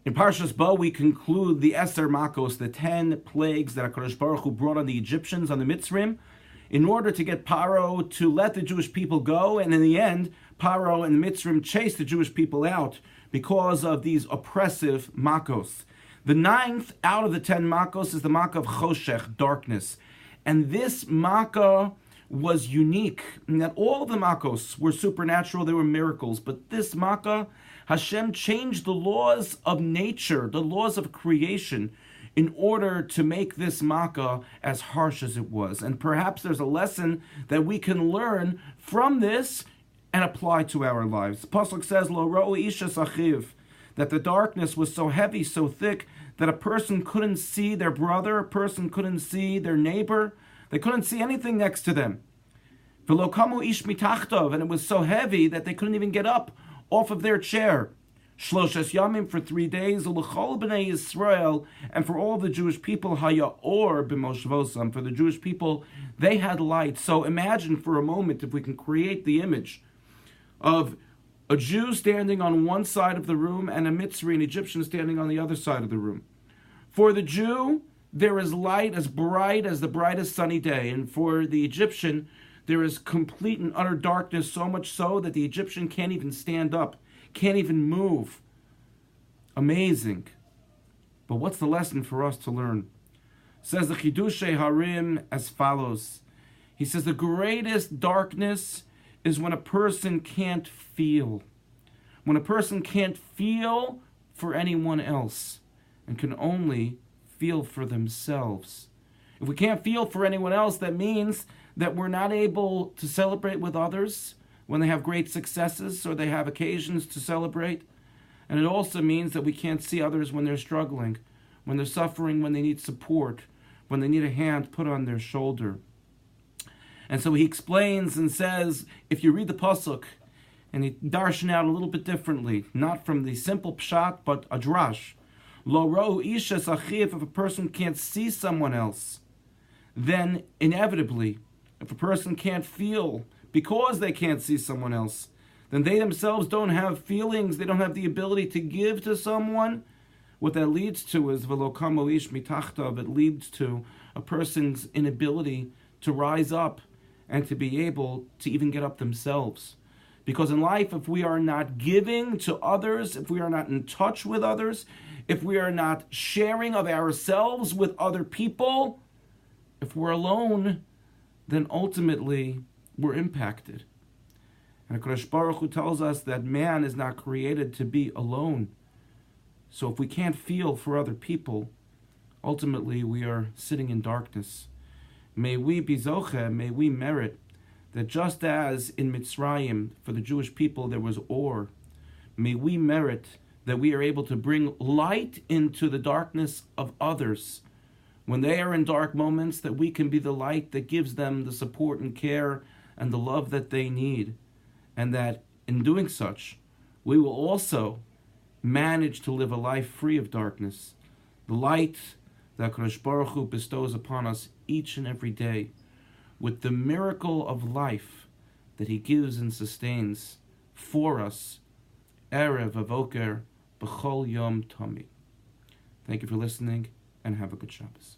In Parshas Bo, we conclude the Eser Makos, the 10 plagues that HaKadosh Baruch Hu brought on the Egyptians, on the Mitzrim, in order to get Paro to let the Jewish people go. And in the end, Paro and the Mitzrim chased the Jewish people out because of these oppressive Makos. The 9th out of the 10 Makos is the Makkah of Choshech, darkness. And this Makkah was unique in that all of the Makos were supernatural, they were miracles. But this Makkah, Hashem changed the laws of nature, the laws of creation, in order to make this Makkah as harsh as it was. And perhaps there's a lesson that we can learn from this and apply to our lives. The Pasuk says, Lo ro'u isha sachiv, that the darkness was so heavy, so thick, that a person couldn't see their brother, a person couldn't see their neighbor, they couldn't see anything next to them. V'lo kamu ish mitachtov, and it was so heavy that they couldn't even get up off of their chair. Shloshes yamim, for 3 days, u'lechol b'nei Yisrael, and for all the Jewish people, haya or b'moshvosam, for the Jewish people, they had light. So imagine for a moment, if we can create the image of a Jew standing on one side of the room and a Mitzri, an Egyptian, standing on the other side of the room. For the Jew, there is light as bright as the brightest sunny day, and for the Egyptian, there is complete and utter darkness, so much so that the Egyptian can't even stand up, can't even move. Amazing. But what's the lesson for us to learn? Says the Chidushei Harim as follows. He says the greatest darkness is when a person can't feel. When a person can't feel for anyone else and can only feel for themselves. If we can't feel for anyone else, that means that we're not able to celebrate with others when they have great successes or they have occasions to celebrate. And it also means that we can't see others when they're struggling, when they're suffering, when they need support, when they need a hand put on their shoulder. And so he explains and says, if you read the Pasuk, and he darshan out a little bit differently, not from the simple pshat, but a drash. Lo ro'u isha sachiv, if a person can't see someone else, then inevitably, if a person can't feel because they can't see someone else, then they themselves don't have feelings, they don't have the ability to give to someone. What that leads to is v'lo kamo ish mitachtav, it leads to a person's inability to rise up and to be able to even get up themselves. Because in life, if we are not giving to others, if we are not in touch with others, if we are not sharing of ourselves with other people, if we're alone, then ultimately we're impacted. And HaKadosh Baruch Hu tells us that man is not created to be alone. So if we can't feel for other people, ultimately we are sitting in darkness. May we be zoche, may we merit that just as in Mitzrayim for the Jewish people there was or, may we merit that we are able to bring light into the darkness of others. When they are in dark moments, that we can be the light that gives them the support and care and the love that they need. And that in doing such, we will also manage to live a life free of darkness. The light that HaKadosh Baruch Hu bestows upon us each and every day, with the miracle of life that He gives and sustains for us, Erev Avoker B'chol Yom Tami. Thank you for listening, and have a good Shabbos.